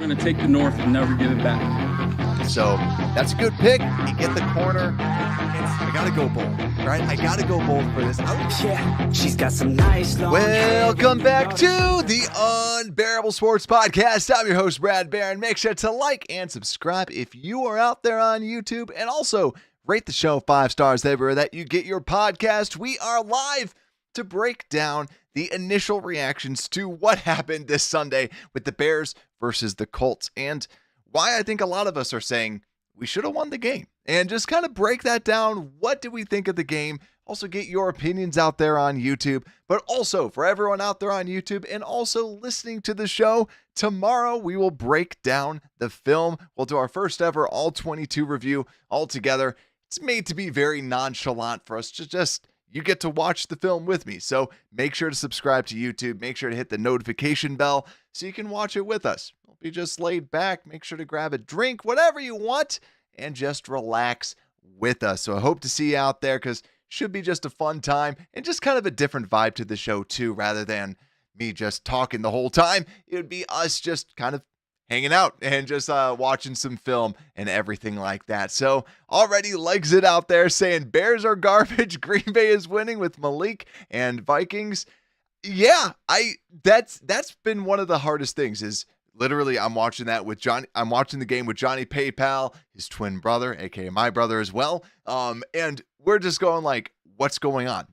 We're going to take the North and never give it back. So that's a good pick. You get the corner. I got to go bold, right? I got to go bold for this. Yeah, she's got some nice long Welcome back to the Unbearable Sports Podcast. I'm your host, Brad Barron. Make sure to like and subscribe if you are out there on YouTube, and also rate the show 5 stars everywhere that you get your podcast. We are live to break down the initial reactions to what happened this Sunday with the Bears versus the Colts, and why I think a lot of us are saying we should have won the game, and just kind of break that down. What did we think of the game? Also get your opinions out there on YouTube, but also for everyone out there on YouTube and also listening to the show, tomorrow we will break down the film. We'll do our first ever all 22 review all together. It's made to be very nonchalant for us to just, you get to watch the film with me. So make sure to subscribe to YouTube. Make sure to hit the notification bell so you can watch it with us. Don't be just laid back. Make sure to grab a drink, whatever you want, and just relax with us. So I hope to see you out there, because should be just a fun time and just kind of a different vibe to the show too, rather than me just talking the whole time. It would be us just kind of hanging out and just watching some film and everything like that. So already legs it out there saying Bears are garbage. Green Bay is winning with Malik and Vikings. Yeah, that's been one of the hardest things is literally I'm watching that with Johnny. I'm watching the game with Johnny PayPal, his twin brother, aka my brother as well. And we're just going like, what's going on?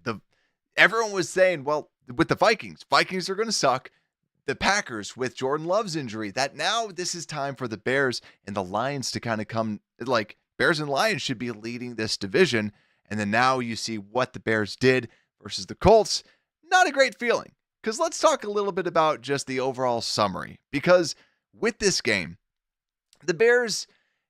Everyone was saying, well, with the Vikings are going to suck. The Packers with Jordan Love's injury, that now this is time for the Bears and the Lions to kind of come, like Bears and Lions should be leading this division. And then now you see what the Bears did versus the Colts. Not a great feeling, because let's talk a little bit about just the overall summary, because with this game, the Bears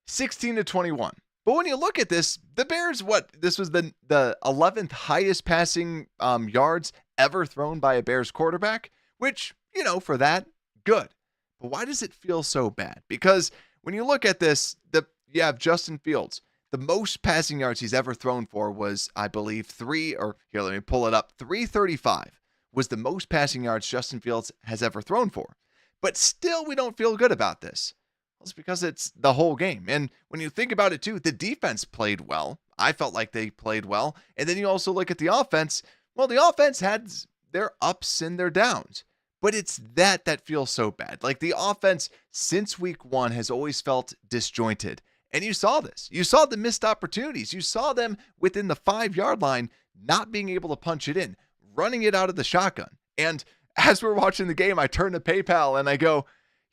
16-21. But when you look at this, the Bears, this was the 11th highest passing yards ever thrown by a Bears quarterback, which, you know, for that, good. But why does it feel so bad? Because when you look at this, you have Justin Fields. The most passing yards he's ever thrown for was, I believe, 335 was the most passing yards Justin Fields has ever thrown for. But still, we don't feel good about this. Well, it's because it's the whole game. And when you think about it too, the defense played well. I felt like they played well. And then you also look at the offense. Well, the offense had their ups and their downs. But it's that feels so bad. Like the offense since week 1 has always felt disjointed. And you saw this. You saw the missed opportunities. You saw them within the 5-yard line not being able to punch it in, running it out of the shotgun. And as we're watching the game, I turn to PayPal and I go,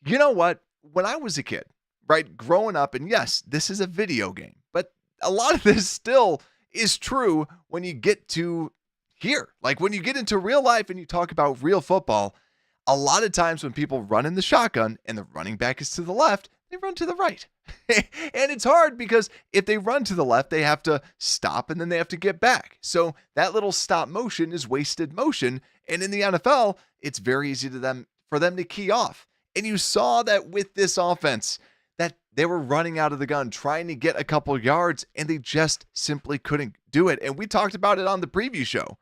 you know what? When I was a kid, right, growing up, and yes, this is a video game, but a lot of this still is true when you get to here. Like when you get into real life and you talk about real football, a lot of times when people run in the shotgun and the running back is to the left, they run to the right. And it's hard because if they run to the left, they have to stop and then they have to get back. So that little stop motion is wasted motion. And in the NFL, it's very easy for them to key off. And you saw that with this offense, that they were running out of the gun, trying to get a couple yards, and they just simply couldn't do it. And we talked about it on the preview show.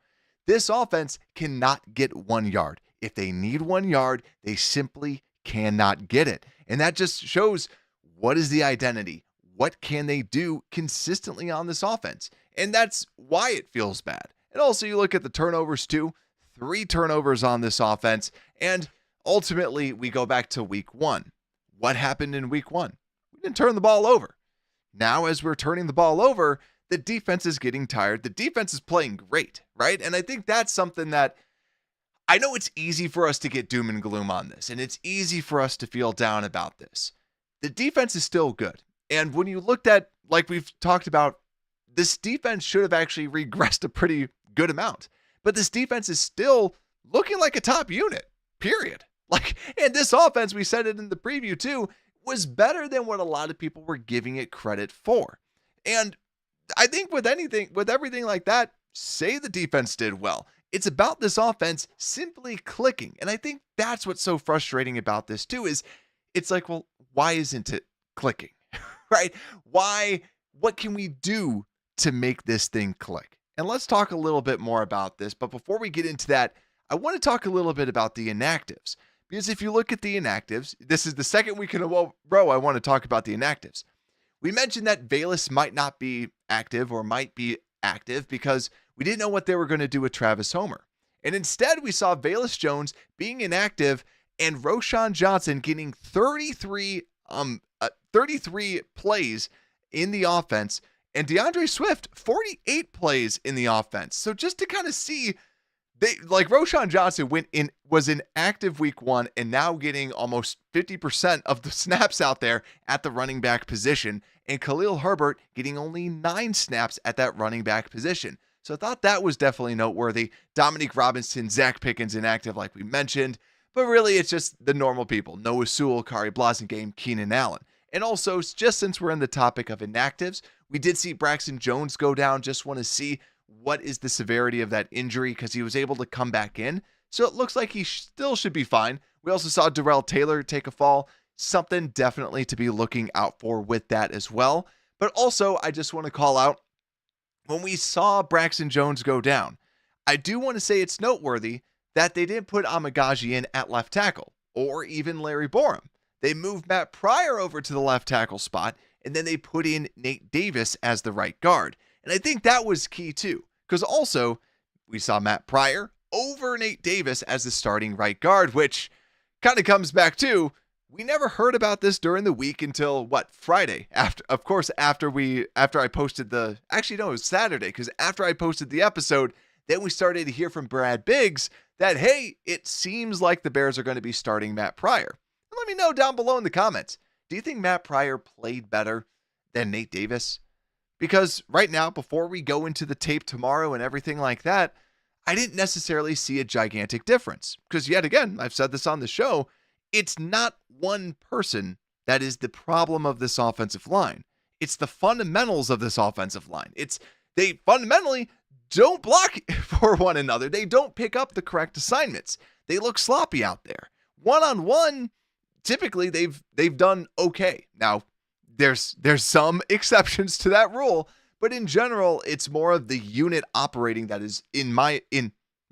This offense cannot get 1 yard. If they need 1 yard, they simply cannot get it. And that just shows what is the identity? What can they do consistently on this offense? And that's why it feels bad. And also you look at the turnovers too. 3 turnovers on this offense. And ultimately we go back to week 1. What happened in week 1? We didn't turn the ball over. Now as we're turning the ball over, the defense is getting tired. The defense is playing great, right? And I think that's something that I know it's easy for us to get doom and gloom on this, and it's easy for us to feel down about this. The defense is still good. And when you looked at, like we've talked about, this defense should have actually regressed a pretty good amount. But this defense is still looking like a top unit, period. Like, and this offense, we said it in the preview too, was better than what a lot of people were giving it credit for. And I think with everything like that, say the defense did well. It's about this offense simply clicking. And I think that's what's so frustrating about this too, is it's like, well, why isn't it clicking? Right? Why? What can we do to make this thing click? And let's talk a little bit more about this. But before we get into that, I want to talk a little bit about the inactives, Because if you look at the inactives, this is the second week in a row I want to talk about the inactives. We mentioned that Bayless might not be active or might be active because we didn't know what they were going to do with Travis Homer. And instead, we saw Bayless Jones being inactive and Roschon Johnson getting 33 plays in the offense, and DeAndre Swift 48 plays in the offense. So just to kind of see, Roschon Johnson was in active week 1 and now getting almost 50% of the snaps out there at the running back position, and Khalil Herbert getting only 9 snaps at that running back position. So I thought that was definitely noteworthy. Dominique Robinson, Zach Pickens inactive like we mentioned, but really it's just the normal people. Noah Sewell, Kari Blasingame, Keenan Allen. And also, just since we're in the topic of inactives, we did see Braxton Jones go down. Just want to see what is the severity of that injury because he was able to come back in. So it looks like he still should be fine. We also saw Darrell Taylor take a fall. Something definitely to be looking out for with that as well. But also, I just want to call out, when we saw Braxton Jones go down, I do want to say it's noteworthy that they didn't put Amagaji in at left tackle or even Larry Borum. They moved Matt Pryor over to the left tackle spot, and then they put in Nate Davis as the right guard. And I think that was key too, because also we saw Matt Pryor over Nate Davis as the starting right guard, which kind of comes back to, we never heard about this during the week until Friday. After I posted it was Saturday, because after I posted the episode, then we started to hear from Brad Biggs that, hey, it seems like the Bears are going to be starting Matt Pryor. And let me know down below in the comments, do you think Matt Pryor played better than Nate Davis? Because right now, before we go into the tape tomorrow and everything like that, I didn't necessarily see a gigantic difference. Because yet again, I've said this on the show, it's not one person that is the problem of this offensive line. It's the fundamentals of this offensive line. They fundamentally don't block for one another. They don't pick up the correct assignments. They look sloppy out there. One-on-one, typically they've done okay. Now, there's some exceptions to that rule, but in general, it's more of the unit operating that is, in my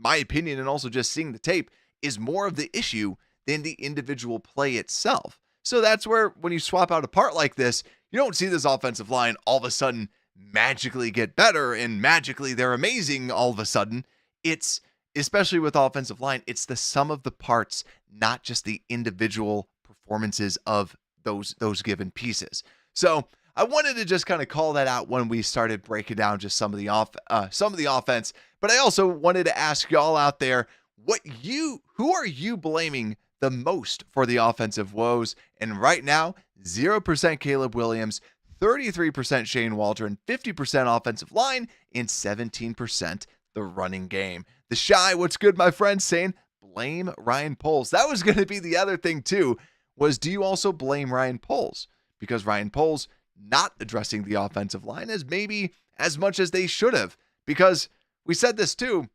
opinion, and also just seeing the tape, is more of the issue than the individual play itself. So that's where, when you swap out a part like this, you don't see this offensive line all of a sudden magically get better and magically they're amazing all of a sudden. It's, especially with offensive line, it's the sum of the parts, not just the individual performances of those given pieces. So I wanted to just kind of call that out when we started breaking down just some of the offense. But I also wanted to ask y'all out there, who are you blaming the most for the offensive woes? And right now, 0% Caleb Williams, 33% Shane Waldron, 50% offensive line, and 17% the running game. The Shy, what's good, my friend, saying blame Ryan Poles. That was going to be the other thing too, was do you also blame Ryan Poles? Because Ryan Poles not addressing the offensive line as maybe as much as they should have. Because we said this too,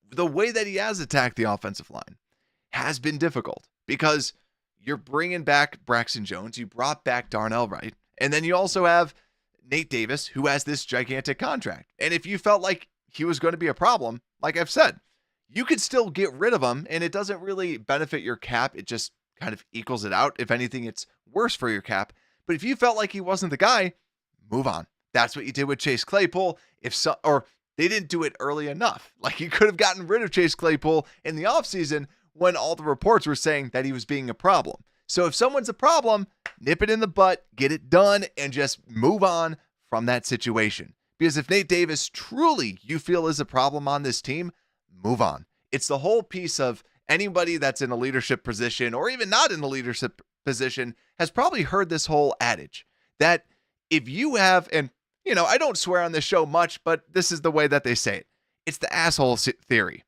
the way that he has attacked the offensive line has been difficult because you're bringing back Braxton Jones, you brought back Darnell Wright, and then you also have Nate Davis, who has this gigantic contract. And if you felt like he was going to be a problem, like I've said, you could still get rid of him, and it doesn't really benefit your cap. It just kind of equals it out. If anything, it's worse for your cap. But if you felt like he wasn't the guy, move on. That's what you did with Chase Claypool. Or they didn't do it early enough. Like, you could have gotten rid of Chase Claypool in the offseason when all the reports were saying that he was being a problem. So if someone's a problem, nip it in the butt, get it done, and just move on from that situation. Because if Nate Davis truly you feel is a problem on this team, move on. It's the whole piece of anybody that's in a leadership position or even not in a leadership position has probably heard this whole adage that if you have, and I don't swear on this show much, but this is the way that they say it. It's the asshole theory.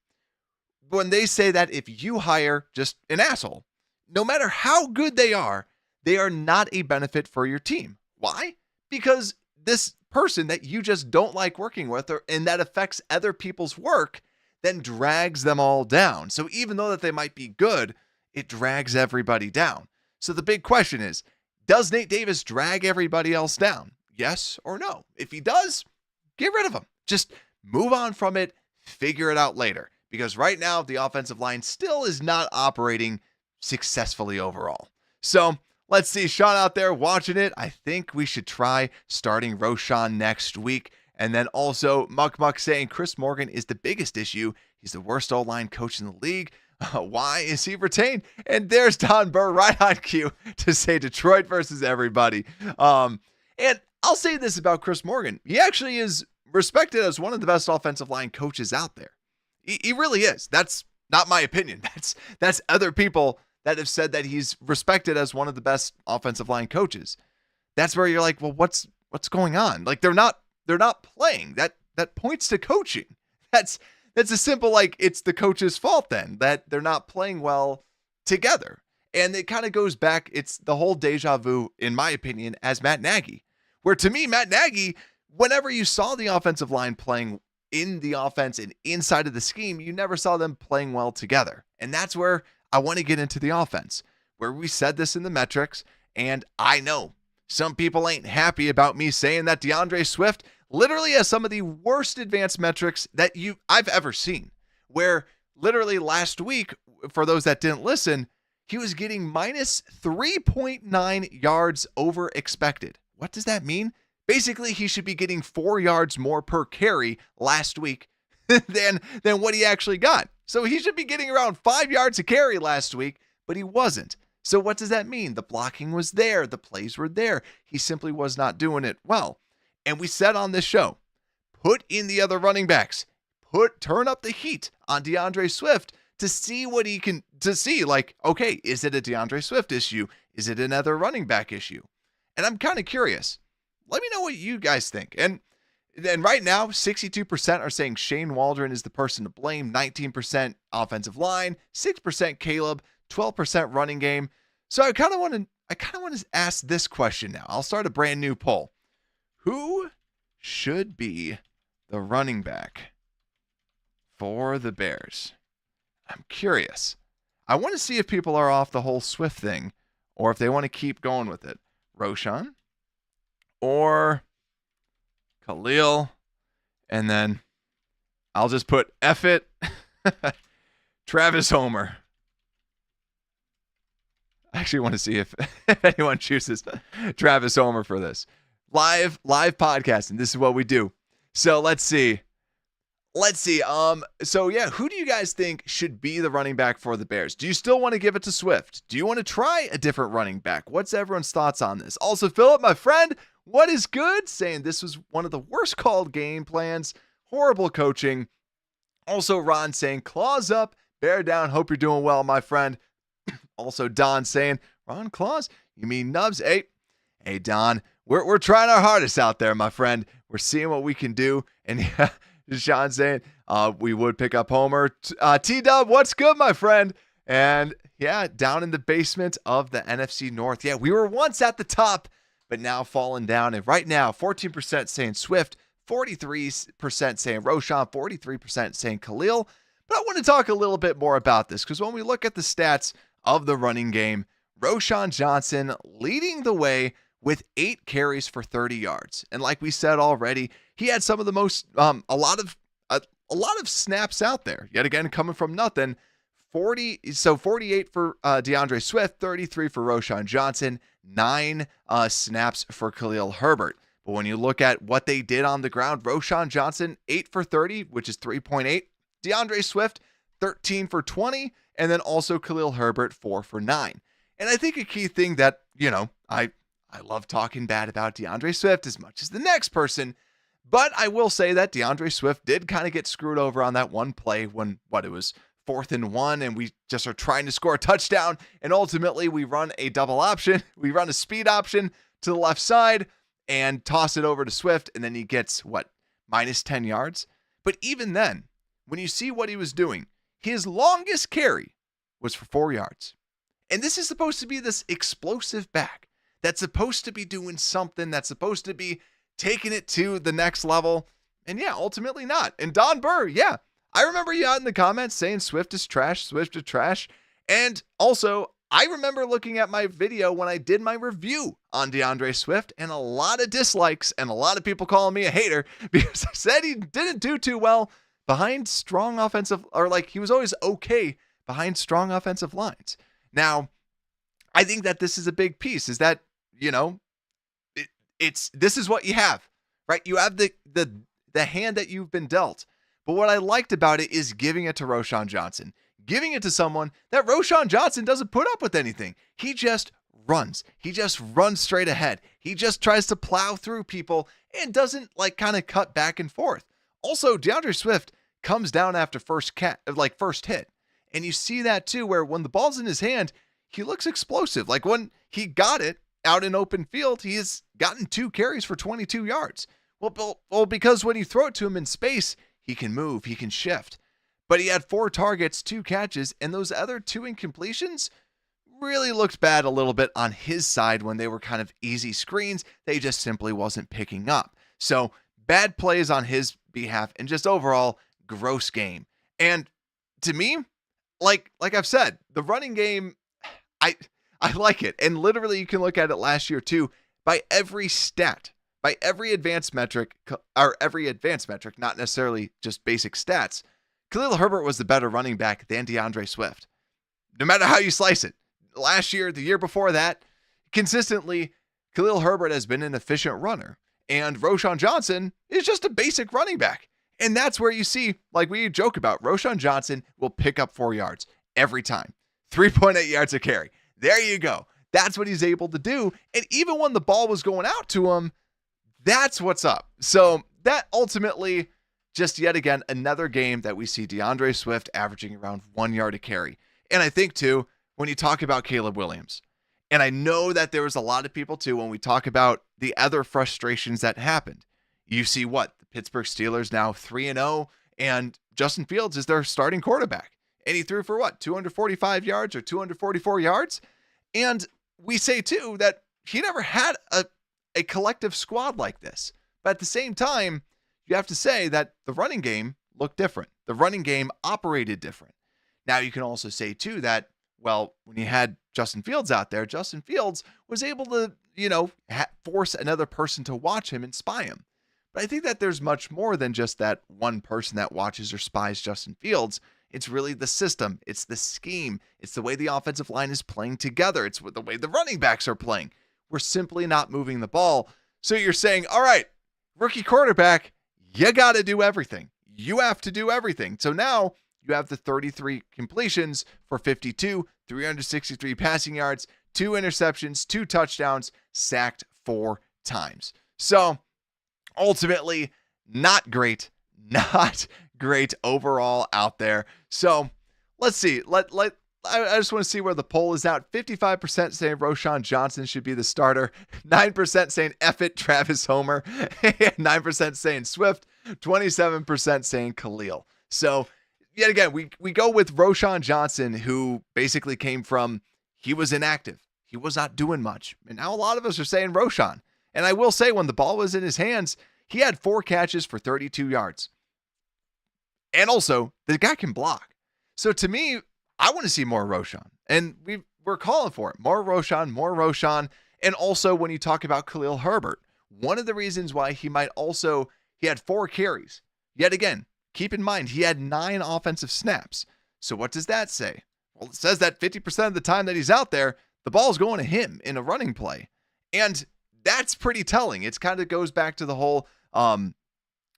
When they say that if you hire just an asshole, no matter how good they are not a benefit for your team. Why? Because this person that you just don't like working with, and that affects other people's work, then drags them all down. So even though that they might be good, it drags everybody down. So the big question is, does Nate Davis drag everybody else down? Yes or no? If he does, get rid of him. Just move on from it, figure it out later. Because right now, the offensive line still is not operating successfully overall. So let's see, Sean out there watching it. I think we should try starting Roschon next week. And then also Muck saying Chris Morgan is the biggest issue. He's the worst O-line coach in the league. Why is he retained? And there's Don Burr right on cue to say Detroit versus everybody. And I'll say this about Chris Morgan. He actually is respected as one of the best offensive line coaches out there. He really is. That's not my opinion. That's other people that have said that he's respected as one of the best offensive line coaches. That's where you're like, well, what's going on? Like they're not playing. That points to coaching. That's a simple, like, it's the coach's fault then that they're not playing well together. And it kind of goes back, it's the whole deja vu, in my opinion, as Matt Nagy. Where to me, Matt Nagy, whenever you saw the offensive line playing in the offense and inside of the scheme, you never saw them playing well together. And that's where I want to get into the offense, where we said this in the metrics, and I know some people ain't happy about me saying that DeAndre Swift literally has some of the worst advanced metrics that I've ever seen, where literally last week, for those that didn't listen, he was getting minus 3.9 yards over expected. What does that mean? Basically, he should be getting 4 yards more per carry last week than what he actually got. So he should be getting around 5 yards a carry last week, but he wasn't. So what does that mean? The blocking was there. The plays were there. He simply was not doing it well. And we said on this show, put in the other running backs, turn up the heat on DeAndre Swift to see what he can, to see like, okay, is it a DeAndre Swift issue? Is it another running back issue? And I'm kind of curious. Let me know what you guys think. And right now, 62% are saying Shane Waldron is the person to blame, 19% offensive line, 6% Caleb, 12% running game. So I kind of want to ask this question now. I'll start a brand new poll. Who should be the running back for the Bears? I'm curious. I want to see if people are off the whole Swift thing or if they want to keep going with it. Roschon or Khalil, and then I'll just put F it, Travis Homer. I actually want to see if anyone chooses Travis Homer for this. Live podcasting. This is what we do. So let's see. So yeah, who do you guys think should be the running back for the Bears? Do you still want to give it to Swift? Do you want to try a different running back? What's everyone's thoughts on this? Also, Philip, my friend, what is good? Saying this was one of the worst called game plans. Horrible coaching. Also, Ron saying, claws up, bear down. Hope you're doing well, my friend. Also, Don saying, Ron Claus? You mean Nubs? Hey, Don, we're trying our hardest out there, my friend. We're seeing what we can do. And yeah, Sean saying, we would pick up Homer. T-Dub, what's good, my friend? And yeah, down in the basement of the NFC North. Yeah, we were once at the top, but now falling down. And right now, 14% saying Swift, 43% saying Roschon, 43% saying Khalil. But I want to talk a little bit more about this because when we look at the stats of the running game, Roschon Johnson leading the way with 8 carries for 30 yards. And like we said already, he had some of the most, a lot of snaps out there. Yet again, coming from nothing. 48 for DeAndre Swift, 33 for Roschon Johnson, 9 snaps for Khalil Herbert. But when you look at what they did on the ground, Roschon Johnson, 8 for 30, which is 3.8. DeAndre Swift, 13 for 20. And then also Khalil Herbert, 4 for 9. And I think a key thing that, I love talking bad about DeAndre Swift as much as the next person, but I will say that DeAndre Swift did kind of get screwed over on that one play when, it was 4th and 1, and we just are trying to score a touchdown, and ultimately we run a double option. We run a speed option to the left side and toss it over to Swift, and then he gets, minus 10 yards? But even then, when you see what he was doing, his longest carry was for 4 yards. And this is supposed to be this explosive back that's supposed to be doing something, that's supposed to be taking it to the next level. And yeah, ultimately not. And Don Burr, yeah, I remember you out in the comments saying Swift is trash, Swift is trash. And also, I remember looking at my video when I did my review on DeAndre Swift and a lot of dislikes and a lot of people calling me a hater because I said he didn't do too well behind strong offensive, or he was always okay behind strong offensive lines. Now, I think that this is a big piece, is that, this is what you have, right? You have the hand that you've been dealt. But what I liked about it is giving it to Roschon Johnson, giving it to someone that Roschon Johnson doesn't put up with anything. He just runs. He just runs straight ahead. He just tries to plow through people and doesn't kind of cut back and forth. Also, DeAndre Swift comes down after first hit. And you see that too, where when the ball's in his hand, he looks explosive. Like when he got it out in open field, he has gotten 2 carries for 22 yards. Well, because when you throw it to him in space, he can move, he can shift. But he had 4 targets, 2 catches, and those other 2 incompletions really looked bad a little bit on his side when they were kind of easy screens. They just simply wasn't picking up. So bad plays on his behalf and just overall gross game. And to me, like I've said, the running game, I like it. And literally you can look at it last year too, by every stat, by every advanced metric, not necessarily just basic stats. Khalil Herbert was the better running back than DeAndre Swift. No matter how you slice it. Last year, the year before that, consistently, Khalil Herbert has been an efficient runner. And Roschon Johnson is just a basic running back. And that's where you see, like we joke about, Roschon Johnson will pick up 4 yards every time. 3.8 yards a carry. There you go. That's what he's able to do. And even when the ball was going out to him, that's what's up. So that ultimately, just yet again, another game that we see DeAndre Swift averaging around 1 yard a carry. And I think too, when you talk about Caleb Williams, and I know that there was a lot of people too, when we talk about the other frustrations that happened, you see the Pittsburgh Steelers now 3-0, and Justin Fields is their starting quarterback. And he threw for 245 yards or 244 yards. And we say too that he never had a collective squad like this. But at the same time, you have to say that the running game looked different. The running game operated different. Now you can also say too that, when you had Justin Fields out there, Justin Fields was able to, force another person to watch him and spy him. But I think that there's much more than just that one person that watches or spies Justin Fields. It's really the system. It's the scheme. It's the way the offensive line is playing together. It's the way the running backs are playing. We're simply not moving the ball. So you're saying, all right, rookie quarterback, you got to do everything. You have to do everything. So now you have the 33 completions for 52, 363 passing yards, 2 interceptions, 2 touchdowns, sacked 4 times. So ultimately, not great overall out there. So let's see. I just want to see where the poll is at. 55% saying Roschon Johnson should be the starter. 9% saying F it, Travis Homer. 9% saying Swift. 27% saying Khalil. So yet again, we go with Roschon Johnson, who basically came from, he was inactive. He was not doing much. And now a lot of us are saying Roschon. And I will say, when the ball was in his hands, he had 4 catches for 32 yards. And also, the guy can block. So to me, I want to see more Roschon. And we're calling for it. More Roschon. And also, when you talk about Khalil Herbert, one of the reasons why he had 4 carries. Yet again, keep in mind, he had 9 offensive snaps. So what does that say? Well, it says that 50% of the time that he's out there, the ball's going to him in a running play. And that's pretty telling. It kind of goes back to the whole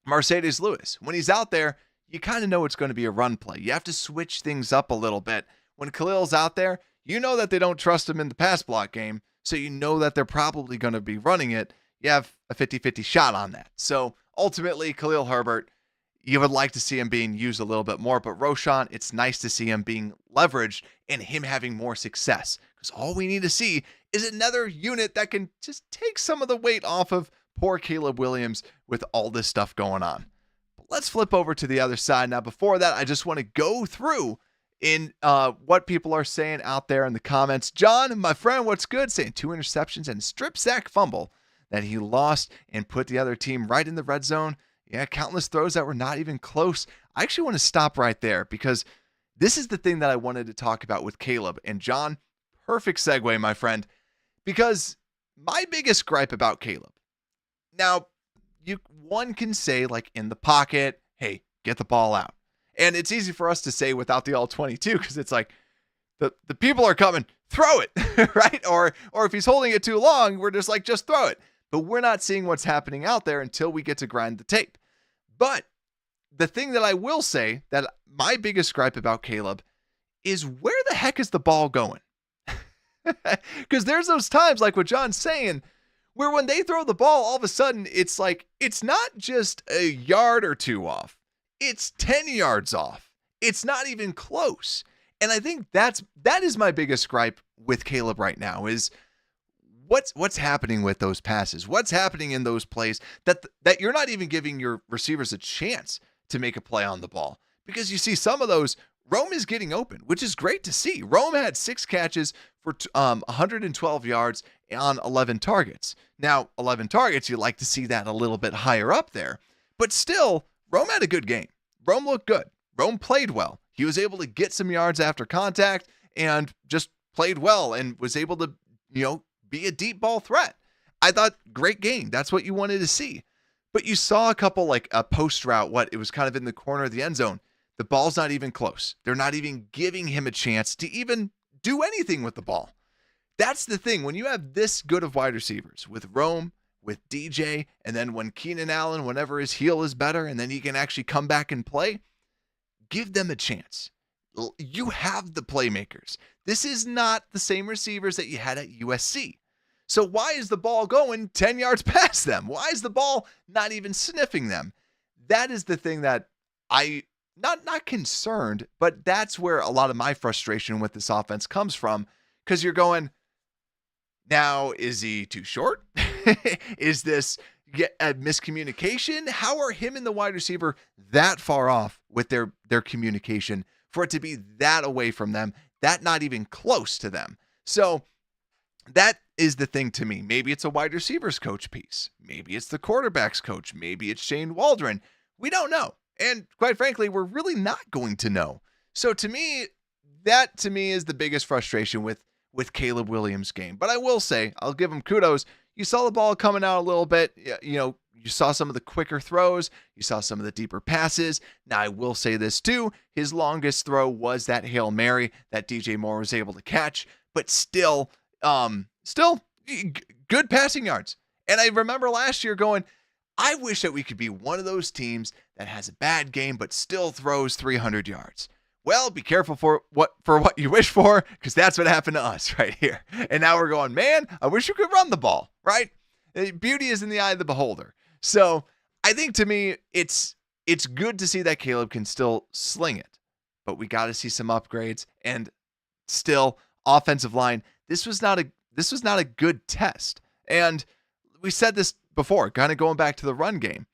Mercedes Lewis. When he's out there, you kind of know it's going to be a run play. You have to switch things up a little bit. When Khalil's out there, you know that they don't trust him in the pass block game, so you know that they're probably going to be running it. You have a 50-50 shot on that. So ultimately, Khalil Herbert, you would like to see him being used a little bit more, but Roschon, it's nice to see him being leveraged and him having more success, because all we need to see is another unit that can just take some of the weight off of poor Caleb Williams with all this stuff going on. But let's flip over to the other side. Now, before that, I just want to go through in what people are saying out there in the comments. John, my friend, what's good? Saying 2 interceptions and a strip sack fumble that he lost and put the other team right in the red zone. Yeah, countless throws that were not even close. I actually want to stop right there, because this is the thing that I wanted to talk about with Caleb. And John, perfect segue, my friend, because my biggest gripe about Caleb. Now, one can say, like, in the pocket, hey, get the ball out. And it's easy for us to say without the all-22, because it's like, the people are coming, throw it, right? Or if he's holding it too long, we're just like, just throw it. But we're not seeing what's happening out there until we get to grind the tape. But the thing that I will say, that my biggest gripe about Caleb is, where the heck is the ball going? Because there's those times, like what John's saying, where when they throw the ball, all of a sudden it's like, it's not just a yard or two off. It's 10 yards off. It's not even close. And I think that is my biggest gripe with Caleb right now, is what's happening with those passes? What's happening in those plays that you're not even giving your receivers a chance to make a play on the ball? Because you see some of those, Rome is getting open, which is great to see. Rome had 6 catches for 112 yards on 11 targets. Now, 11 targets, you'd like to see that a little bit higher up there. But still, Rome had a good game. Rome looked good. Rome played well. He was able to get some yards after contact and just played well and was able to, be a deep ball threat. I thought, great game. That's what you wanted to see. But you saw a couple, like a post route, it was kind of in the corner of the end zone. The ball's not even close. They're not even giving him a chance to even do anything with the ball. That's the thing. When you have this good of wide receivers with Rome, with DJ, and then when Keenan Allen, whenever his heel is better, and then he can actually come back and play, give them a chance. You have the playmakers. This is not the same receivers that you had at USC. So why is the ball going 10 yards past them? Why is the ball not even sniffing them? That is the thing that I, not concerned, but that's where a lot of my frustration with this offense comes from. Because you're going, now, is he too short? Is this a miscommunication? How are him and the wide receiver that far off with their communication for it to be that away from them, that not even close to them? So that is the thing to me. Maybe it's a wide receivers coach piece. Maybe it's the quarterback's coach. Maybe it's Shane Waldron. We don't know. And quite frankly, we're really not going to know. So to me, that is the biggest frustration with Caleb Williams' game. But I will say, I'll give him kudos. You saw the ball coming out a little bit. You saw some of the quicker throws. You saw some of the deeper passes. Now, I will say this too. His longest throw was that Hail Mary that DJ Moore was able to catch. But still good passing yards. And I remember last year going, I wish that we could be one of those teams that has a bad game but still throws 300 yards. Well, be careful for what you wish for, because that's what happened to us right here. And now we're going, man, I wish you could run the ball, right? Beauty is in the eye of the beholder. So I think, to me, it's good to see that Caleb can still sling it, but we got to see some upgrades. And still, offensive line, this was not a good test. And we said this before, kind of going back to the run game.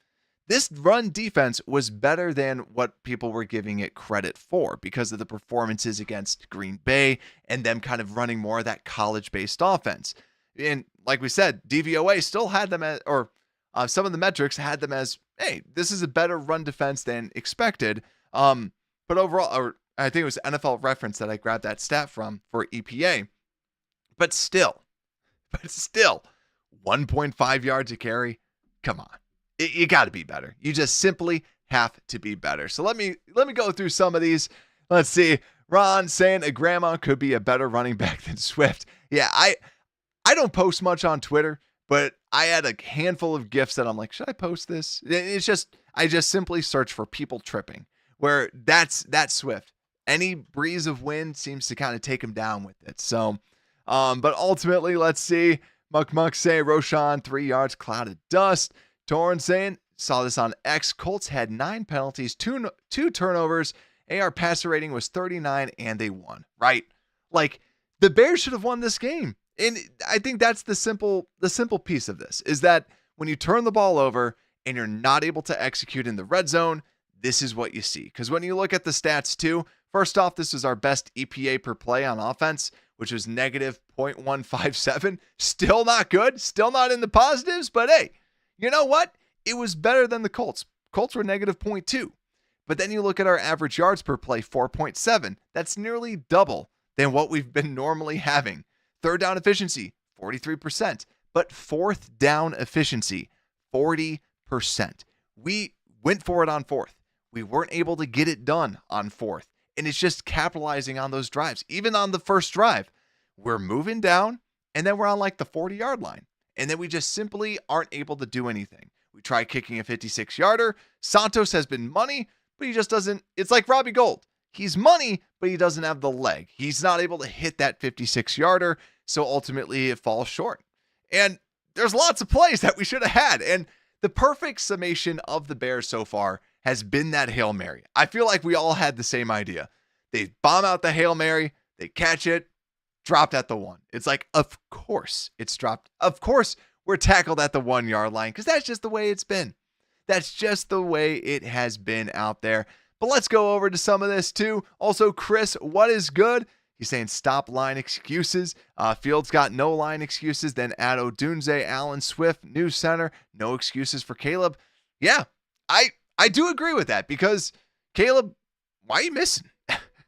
This run defense was better than what people were giving it credit for because of the performances against Green Bay and them kind of running more of that college-based offense. And like we said, DVOA still had them as, or some of the metrics had them as, hey, this is a better run defense than expected. But overall, or I think it was NFL Reference that I grabbed that stat from for EPA. But still, 1.5 yards a carry. Come on. You got to be better. You just simply have to be better. So let me go through some of these. Let's see. Ron saying a grandma could be a better running back than Swift. Yeah, I don't post much on Twitter, but I had a handful of GIFs that I'm like, should I post this? I just simply search for people tripping, where that's Swift. Any breeze of wind seems to kind of take him down with it. So, but ultimately, let's see. Muck saying Roshan 3 yards, cloud of dust. Torrin saying, saw this on X. Colts had 9 penalties, two turnovers. AR passer rating was 39, and they won. Right? Like, the Bears should have won this game. And I think that's the simple piece of this, is that when you turn the ball over and you're not able to execute in the red zone, this is what you see. Because when you look at the stats too, first off, this is our best EPA per play on offense, which was negative 0.157. Still not good. Still not in the positives, but hey, you know what? It was better than the Colts. Colts were negative 0.2. But then you look at our average yards per play, 4.7. That's nearly double than what we've been normally having. Third down efficiency, 43%. But fourth down efficiency, 40%. We went for it on fourth. We weren't able to get it done on fourth. And it's just capitalizing on those drives. Even on the first drive, we're moving down, and then we're on like the 40-yard line. And then we just simply aren't able to do anything. We try kicking a 56-yarder. Santos has been money, but he just doesn't. It's like Robbie Gould. He's money, but he doesn't have the leg. He's not able to hit that 56-yarder, so ultimately it falls short. And there's lots of plays that we should have had. And the perfect summation of the Bears so far has been that Hail Mary. I feel like we all had the same idea. They bomb out the Hail Mary, they catch it, dropped at the 1. It's like, of course it's dropped. Of course we're tackled at the 1-yard line because that's just the way it's been. That's just the way it has been out there. But let's go over to some of this too. Also, Chris, what is good? He's saying stop line excuses. Fields got no line excuses. Then add Odunze, Allen Swift, new center. No excuses for Caleb. Yeah, I do agree with that because Caleb, why are you missing?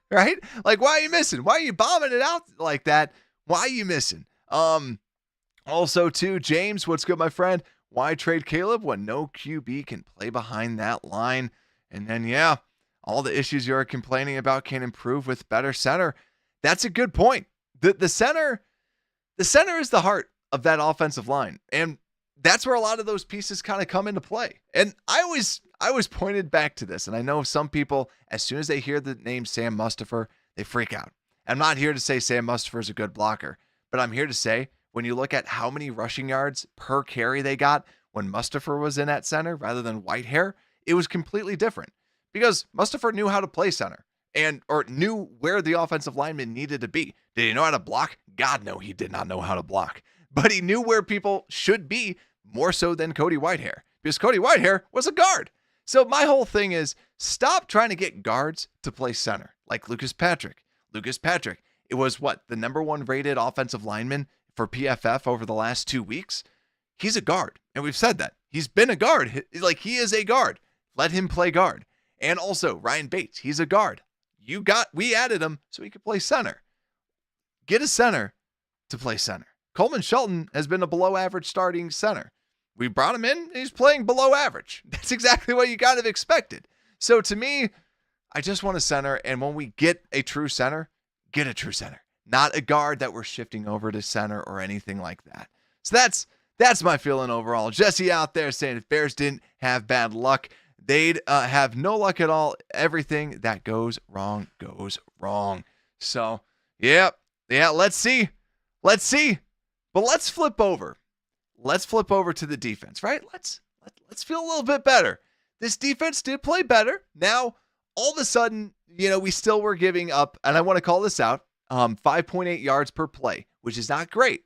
Right? Like, why are you missing? Why are you bombing it out like that? Why are you missing? Also, too, James, what's good, my friend? Why trade Caleb when no QB can play behind that line? And then, yeah, all the issues you're complaining about can improve with better center. That's a good point. The center is the heart of that offensive line. And that's where a lot of those pieces kind of come into play. And I always pointed back to this. And I know some people, as soon as they hear the name Sam Mustipher, they freak out. I'm not here to say Sam Mustipher is a good blocker, but I'm here to say when you look at how many rushing yards per carry they got when Mustipher was in at center rather than Whitehair, it was completely different because Mustipher knew how to play center or knew where the offensive lineman needed to be. Did he know how to block? God, no, he did not know how to block. But he knew where people should be more so than Cody Whitehair because Cody Whitehair was a guard. So my whole thing is stop trying to get guards to play center like Lucas Patrick. Lucas Patrick, it was the number 1 rated offensive lineman for PFF over the last 2 weeks. He's a guard. And we've said that. He's been a guard. Like, he is a guard. Let him play guard. And also Ryan Bates, he's a guard. We added him so he could play center. Get a center to play center. Coleman Shelton has been a below average starting center. We brought him in, and he's playing below average. That's exactly what you kind of expected. So to me, I just want a center, and when we get a true center, get a true center. Not a guard that we're shifting over to center or anything like that. So that's my feeling overall. Jesse out there saying if Bears didn't have bad luck, they'd have no luck at all. Everything that goes wrong goes wrong. So, yeah, let's see. But let's flip over. Let's flip over to the defense, right? Let's feel a little bit better. This defense did play better. Now, all of a sudden, we still were giving up, and I want to call this out, 5.8 yards per play, which is not great.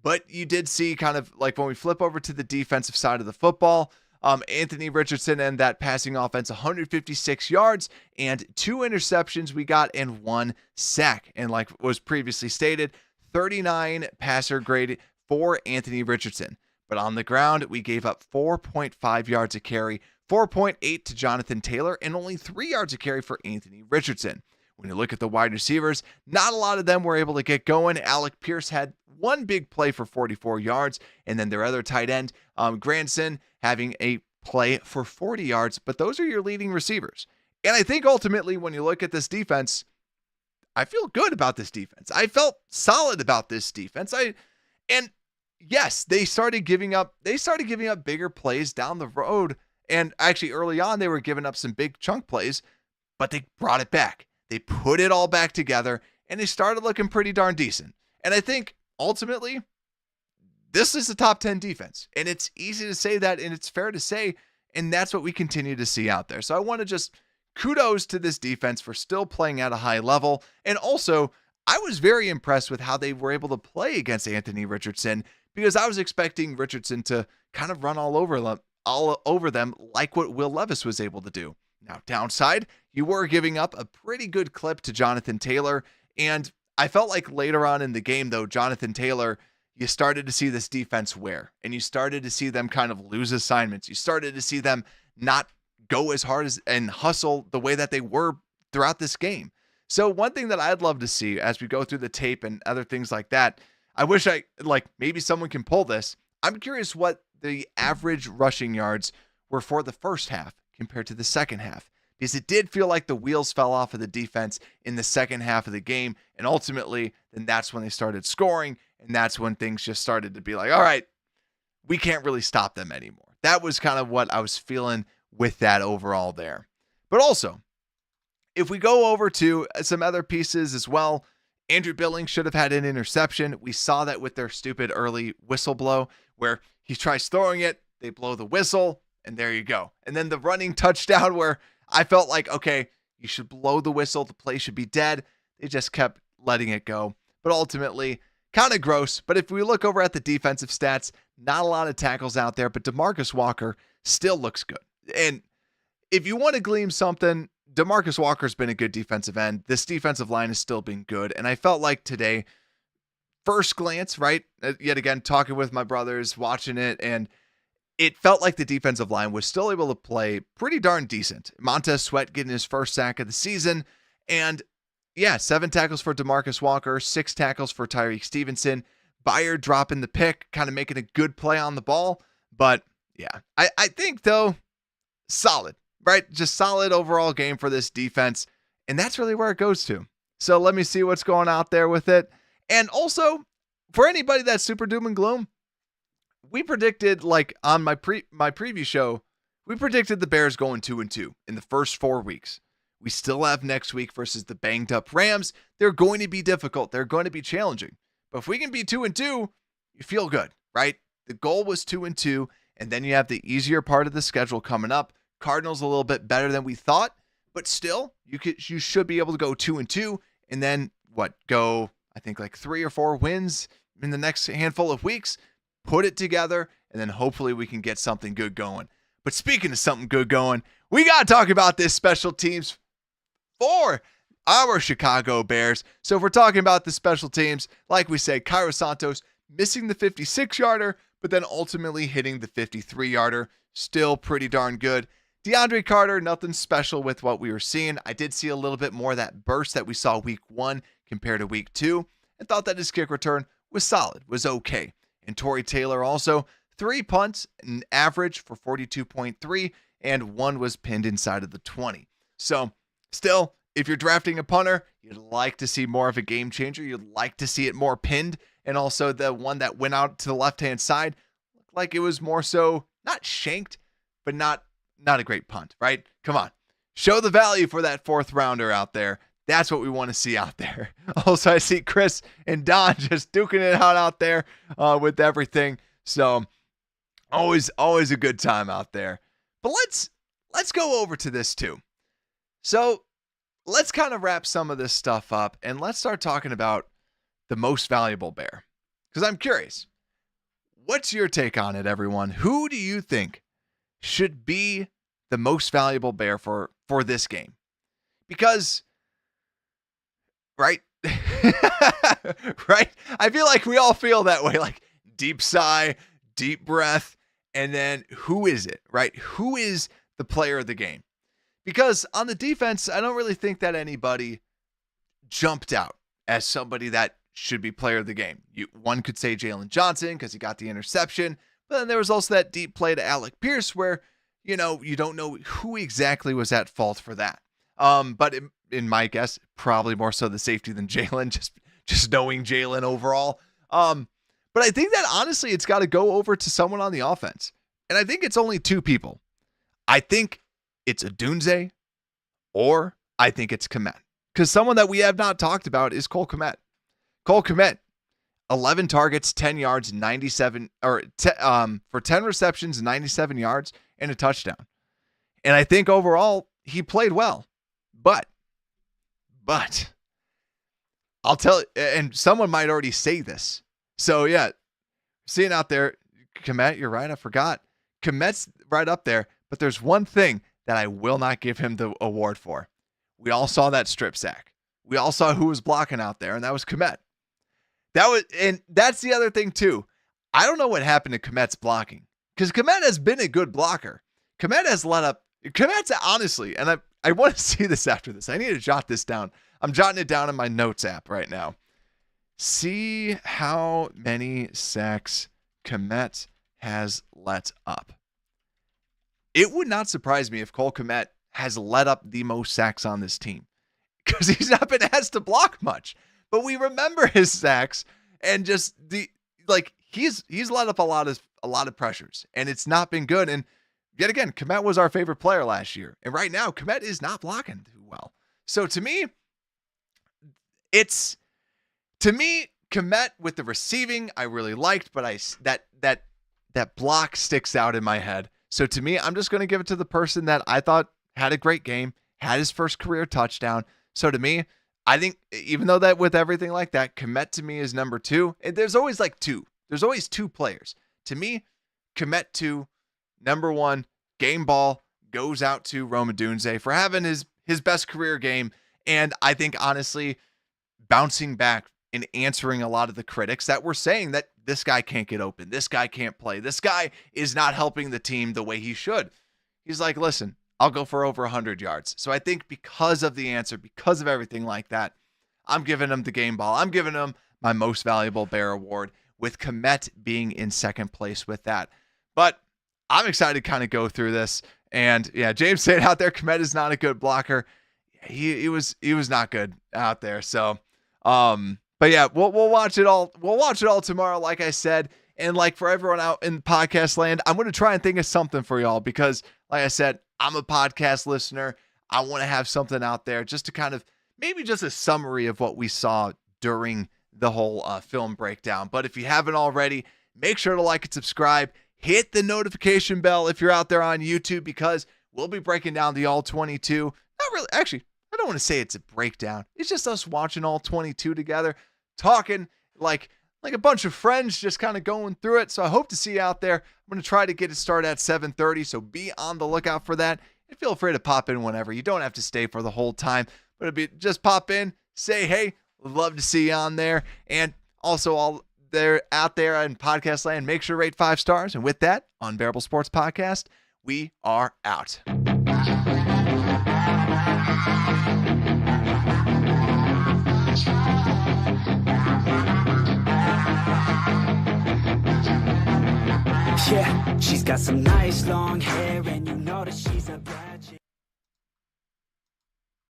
But you did see kind of like when we flip over to the defensive side of the football, Anthony Richardson and that passing offense, 156 yards and 2 interceptions we got and 1 sack. And like was previously stated, 39 passer grade for Anthony Richardson. But on the ground, we gave up 4.5 yards a carry, 4.8 to Jonathan Taylor, and only 3 yards a carry for Anthony Richardson. When you look at the wide receivers, not a lot of them were able to get going. Alec Pierce had 1 big play for 44 yards, and then their other tight end, Granson, having a play for 40 yards. But those are your leading receivers. And I think ultimately, when you look at this defense, I feel good about this defense. I felt solid about this defense. And yes, they started giving up bigger plays down the road. And actually early on, they were giving up some big chunk plays, but they brought it back. They put it all back together and they started looking pretty darn decent. And I think ultimately, this is a top 10 defense. And it's easy to say that, and it's fair to say, and that's what we continue to see out there. So I want to just kudos to this defense for still playing at a high level. And also, I was very impressed with how they were able to play against Anthony Richardson because I was expecting Richardson to kind of run all over them like what Will Levis was able to do. Now, downside, you were giving up a pretty good clip to Jonathan Taylor. And I felt like later on in the game, though, Jonathan Taylor, you started to see this defense wear, and you started to see them kind of lose assignments. You started to see them not go as hard as and hustle the way that they were throughout this game. So one thing that I'd love to see as we go through the tape and other things like that, I wish maybe someone can pull this. I'm curious what the average rushing yards were for the first half compared to the second half, because it did feel like the wheels fell off of the defense in the second half of the game. And ultimately, then that's when they started scoring. And that's when things just started to be like, all right, we can't really stop them anymore. That was kind of what I was feeling with that overall there. But also, if we go over to some other pieces as well, Andrew Billings should have had an interception. We saw that with their stupid early whistle blow where he tries throwing it, they blow the whistle, and there you go. And then the running touchdown where I felt like, okay, you should blow the whistle. The play should be dead. They just kept letting it go. But ultimately, kind of gross. But if we look over at the defensive stats, not a lot of tackles out there, but DeMarcus Walker still looks good. And if you want to glean something, DeMarcus Walker's been a good defensive end. This defensive line has still been good. And I felt like today, first glance, right? Yet again, talking with my brothers, watching it, and it felt like the defensive line was still able to play pretty darn decent. Montez Sweat getting his first sack of the season. And yeah, 7 tackles for DeMarcus Walker, 6 tackles for Tyreek Stevenson. Byard dropping the pick, kind of making a good play on the ball. But yeah, I think though, solid, right? Just solid overall game for this defense. And that's really where it goes to. So let me see what's going out there with it. And also, for anybody that's super doom and gloom, we predicted, like on my preview show, we predicted the Bears going 2-2 in the first 4 weeks. We still have next week versus the banged up Rams. They're going to be difficult. They're going to be challenging. But if we can be 2-2, you feel good, right? The goal was 2-2, and then you have the easier part of the schedule coming up. Cardinals a little bit better than we thought, but still, you should be able to go 2-2, and then go, I think, like 3 or 4 wins in the next handful of weeks. Put it together, and then hopefully we can get something good going. But speaking of something good going, we got to talk about this special teams for our Chicago Bears. So if we're talking about the special teams, like we say, Cairo Santos missing the 56-yarder, but then ultimately hitting the 53-yarder. Still pretty darn good. DeAndre Carter, nothing special with what we were seeing. I did see a little bit more of that burst that we saw week 1 compared to week 2, and thought that his kick return was solid, was okay. And Torrey Taylor also 3 punts, an average for 42.3, and 1 was pinned inside of the 20. So still, if you're drafting a punter, you'd like to see more of a game changer. You'd like to see it more pinned. And also the one that went out to the left-hand side looked like it was more so not shanked, but not a great punt, right? Come on. Show the value for that 4th rounder out there. That's what we want to see out there. Also, I see Chris and Don just duking it out there with everything. So always a good time out there. But let's go over to this too. So let's kind of wrap some of this stuff up, and let's start talking about the most valuable Bear. Because I'm curious, what's your take on it, everyone? Who do you think should be the most valuable Bear for this game? Because, right? Right? I feel like we all feel that way, like deep sigh, deep breath, and then who is it, right? Who is the player of the game? Because on the defense, I don't really think that anybody jumped out as somebody that should be player of the game. One could say Jalen Johnson because he got the interception, but then there was also that deep play to Alec Pierce where, you don't know who exactly was at fault for that. But in my guess, probably more so the safety than Jalen, just knowing Jalen overall. But I think that honestly, it's got to go over to someone on the offense. And I think it's only 2 people. I think it's Odunze, or I think it's Kmet. Because someone that we have not talked about is Cole Kmet. Cole Kmet, 11 targets, 10 yards, 97, for 10 receptions, 97 yards, and a touchdown. And I think overall, he played well. But, I'll tell you, and someone might already say this. So yeah, seeing out there, Kmet, you're right, I forgot. Kmet's right up there, but there's one thing that I will not give him the award for. We all saw that strip sack. We all saw who was blocking out there, and that was Kmet. And that's the other thing too. I don't know what happened to Kmet's blocking, because Kmet has been a good blocker. Kmet's honestly, and I want to see this after this. I need to jot this down. I'm jotting it down in my notes app right now. See how many sacks Kmet has let up. It would not surprise me if Cole Kmet has let up the most sacks on this team because he's not been asked to block much. But we remember his sacks and just he's let up a lot of pressures, and it's not been good. And yet again, Kmet was our favorite player last year, and right now Kmet is not blocking too well. So to me, Kmet with the receiving I really liked, but that block sticks out in my head. So to me, I'm just going to give it to the person that I thought had a great game, had his first career touchdown. So to me, I think even though that with everything like that, Kmet to me is number 2. And there's always two. There's always 2 players. To me, Kmet 2, number 1, game ball goes out to Rome Odunze for having his best career game. And I think honestly, bouncing back and answering a lot of the critics that were saying that this guy can't get open, this guy can't play, this guy is not helping the team the way he should. He's like, listen, I'll go for over 100 yards. So I think because of the answer, because of everything like that, I'm giving him the game ball. I'm giving him my most valuable Bear award, with Kmet being in second place with that. But I'm excited to kind of go through this. And yeah, James said out there, Kmet is not a good blocker. He was not good out there. So, but yeah, we'll watch it all. We'll watch it all tomorrow, like I said. And like for everyone out in podcast land, I'm going to try and think of something for y'all because, like I said, I'm a podcast listener. I want to have something out there just to kind of maybe just a summary of what we saw during the whole film breakdown. But if you haven't already, make sure to like and subscribe. Hit the notification bell if you're out there on YouTube because we'll be breaking down the all 22. Not really, actually, I don't want to say it's a breakdown. It's just us watching all 22 together, talking like a bunch of friends, just kind of going through it. So I hope to see you out there. I'm going to try to get it started at 7:30, so be on the lookout for that. And feel free to pop in whenever. You don't have to stay for the whole time, but just pop in, say hey. Would love to see you on there. And also all there out there in podcast land, make sure to rate 5 stars. And with that, Unbearable Sports Podcast, we are out. Yeah, she's got some nice long hair, and you know that she's a bad